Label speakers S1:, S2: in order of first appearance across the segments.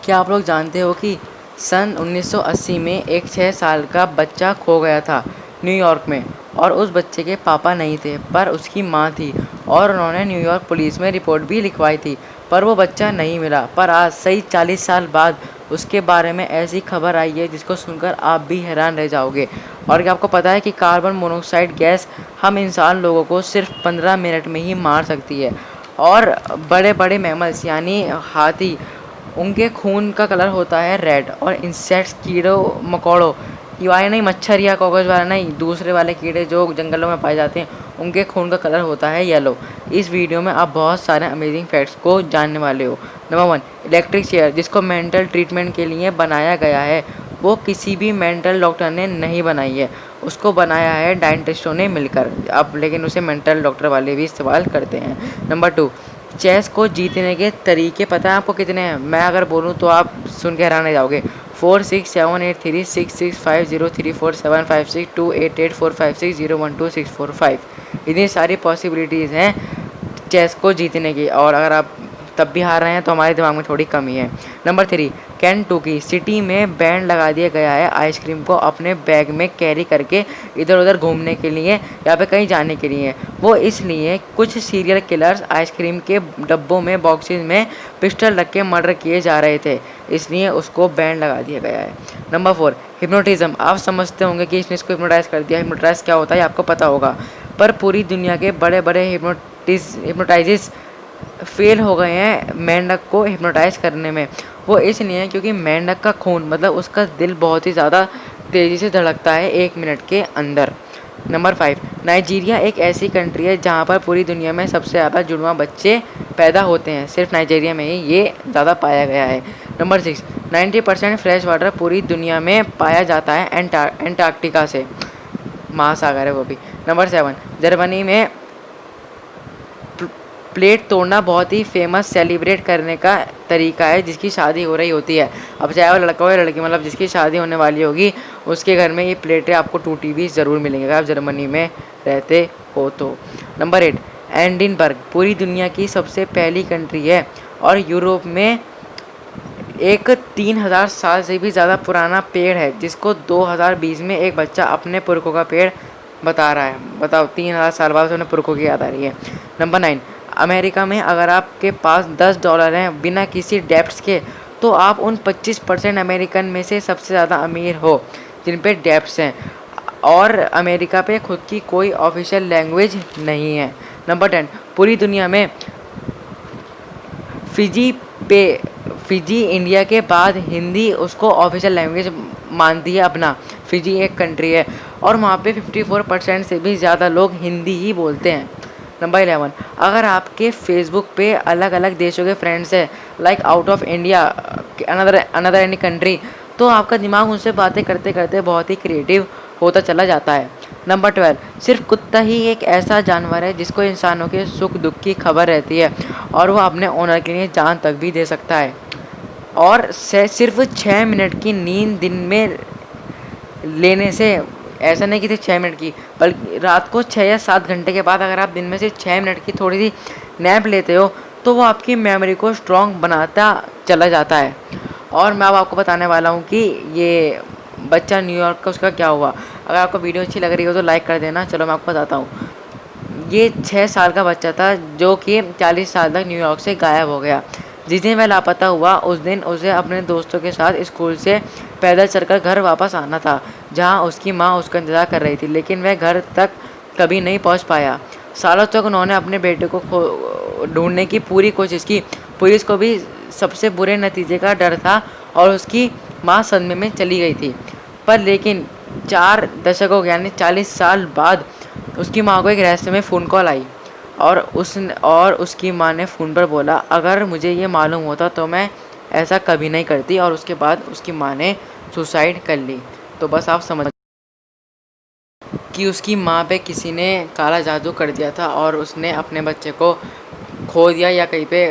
S1: क्या आप लोग जानते हो कि सन 1980 में एक 6 साल का बच्चा खो गया था न्यूयॉर्क में, और उस बच्चे के पापा नहीं थे पर उसकी माँ थी, और उन्होंने न्यूयॉर्क पुलिस में रिपोर्ट भी लिखवाई थी, पर वो बच्चा नहीं मिला। पर आज सही 40 साल बाद उसके बारे में ऐसी खबर आई है जिसको सुनकर आप भी हैरान रह जाओगे। और क्या आपको पता है कि कार्बन मोनोऑक्साइड गैस हम इंसान लोगों को सिर्फ 15 मिनट में ही मार सकती है। और बड़े बड़े मैमल्स यानी हाथी, उनके खून का कलर होता है रेड, और इंसेक्ट्स, कीड़ों मकोड़ों, ये वाले नहीं, मच्छर या कॉकरोच वाला नहीं, दूसरे वाले कीड़े जो जंगलों में पाए जाते हैं, उनके खून का कलर होता है येलो। इस वीडियो में आप बहुत सारे अमेजिंग फैक्ट्स को जानने वाले हो। नंबर 1, इलेक्ट्रिक चेयर, जिसको मेंटल ट्रीटमेंट के लिए बनाया गया है, वो किसी भी मेंटल डॉक्टर ने नहीं बनाई है, उसको बनाया है साइंटिस्टों ने मिलकर। अब लेकिन उसे मेंटल डॉक्टर वाले भी इस्तेमाल करते हैं। नंबर 2, चेस को जीतने के तरीके पता है आपको कितने हैं? मैं अगर बोलूँ तो आप सुन के हैरान रह जाओगे। 4 6 7 8 3 6 6 5 0 3 4 7 5 6 2 8 8 4 5 6 0 1 2 6 4 5। इतनी सारी पॉसिबिलिटीज़ हैं चेस को जीतने की, और अगर आप तब भी हार रहे हैं तो हमारे दिमाग में थोड़ी कमी है। नंबर 3, केंटुकी सिटी में बैंड लगा दिया गया है आइसक्रीम को अपने बैग में कैरी करके इधर उधर घूमने के लिए या फिर कहीं जाने के लिए। वो इसलिए कुछ सीरियल किलर्स आइसक्रीम के डब्बों में, बॉक्सेस में पिस्टल रख के मर्डर किए जा रहे थे, इसलिए उसको बैंड लगा दिया गया है। Number 4, hypnotism. आप समझते होंगे कि इसने इसको हिप्नोटाइज कर दिया। हिप्नोटाइज क्या होता है आपको पता होगा, पर पूरी दुनिया के बड़े बड़े हिप्नोटाइजिस्ट फेल हो गए हैं मेंढक को हिप्नोटाइज करने में। वो इसलिए क्योंकि मेंढक का खून, मतलब उसका दिल बहुत ही ज़्यादा तेज़ी से धड़कता है 1 मिनट के अंदर। नंबर 5, नाइजीरिया एक ऐसी कंट्री है जहाँ पर पूरी दुनिया में सबसे ज़्यादा जुड़वा बच्चे पैदा होते हैं, सिर्फ नाइजीरिया में ही ये ज़्यादा पाया गया है। नंबर 6, 90% फ्रेश वाटर पूरी दुनिया में पाया जाता है एंटार्क्टिका से, महासागर है वो भी। नंबर 7, जर्मनी में प्लेट तोड़ना बहुत ही फेमस सेलिब्रेट करने का तरीका है जिसकी शादी हो रही होती है। अब चाहे वो लड़का हो या लड़की, मतलब जिसकी शादी होने वाली होगी उसके घर में ये प्लेटें आपको टूटी हुई ज़रूर मिलेंगी अगर आप जर्मनी में रहते हो तो। नंबर 8, एडिनबर्ग पूरी दुनिया की सबसे पहली कंट्री है, और यूरोप में एक 3000 साल से भी ज़्यादा पुराना पेड़ है जिसको 2020 में एक बच्चा अपने पुरखों का पेड़ बता रहा है। बताओ, 3000 साल बाद उन्हें पुरखों की याद आ रही है। नंबर 9, अमेरिका में अगर आपके पास $10 हैं बिना किसी डेब्ट्स के, तो आप उन 25% अमेरिकन में से सबसे ज़्यादा अमीर हो जिन पे डेब्ट्स हैं, और अमेरिका पे खुद की कोई ऑफिशियल लैंग्वेज नहीं है। नंबर 10, पूरी दुनिया में फिजी इंडिया के बाद हिंदी उसको ऑफिशियल लैंग्वेज मानती है अपना। फिजी एक कंट्री है और वहाँ पे 54% से भी ज़्यादा लोग हिंदी ही बोलते हैं। नंबर 11, अगर आपके फेसबुक पे अलग अलग देशों के फ्रेंड्स हैं, like out of India, another any country, तो आपका दिमाग उनसे बातें करते करते बहुत ही क्रिएटिव होता चला जाता है। नंबर 12, सिर्फ कुत्ता ही एक ऐसा जानवर है जिसको इंसानों के सुख दुख की खबर रहती है, और वो अपने ओनर के लिए जान तक भी दे सकता है। और सिर्फ 6 मिनट की नींद दिन में लेने से, ऐसा नहीं कि सिर्फ 6 मिनट की, बल्कि रात को 6 या 7 घंटे के बाद अगर आप दिन में से 6 मिनट की थोड़ी सी नैप लेते हो तो वो आपकी मेमोरी को स्ट्रॉन्ग बनाता चला जाता है। और मैं अब आपको बताने वाला हूँ कि ये बच्चा न्यूयॉर्क का उसका क्या हुआ। अगर आपको वीडियो अच्छी लग रही हो तो लाइक कर देना। चलो मैं आपको बताता हूँ। ये 6 साल का बच्चा था जो कि 40 साल तक न्यूयॉर्क से गायब हो गया। जिस दिन वह लापता हुआ उस दिन उसे अपने दोस्तों के साथ स्कूल से पैदल चलकर घर वापस आना था, जहां उसकी मां उसका इंतज़ार कर रही थी, लेकिन वह घर तक कभी नहीं पहुंच पाया। सालों तक उन्होंने अपने बेटे को ढूंढने की पूरी कोशिश की। पुलिस को भी सबसे बुरे नतीजे का डर था और उसकी माँ सदमे में चली गई थी। पर लेकिन 4 दशकों यानी 40 साल बाद उसकी माँ को एक रहस्यमय फ़ोन कॉल आई, और उसकी माँ ने फ़ोन पर बोला, अगर मुझे ये मालूम होता तो मैं ऐसा कभी नहीं करती। और उसके बाद उसकी माँ ने सुसाइड कर ली। तो बस आप समझ कि उसकी माँ पे किसी ने काला जादू कर दिया था और उसने अपने बच्चे को खो दिया या कहीं पे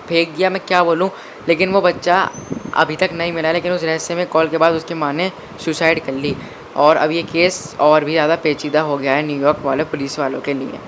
S1: फेंक दिया, मैं क्या बोलूँ। लेकिन वो बच्चा अभी तक नहीं मिला, लेकिन उस रहस्यमय कॉल के बाद उसकी माँ ने सुसाइड कर ली। और अब ये केस और भी ज़्यादा पेचीदा हो गया है न्यूयॉर्क वाले पुलिस वालों के लिए।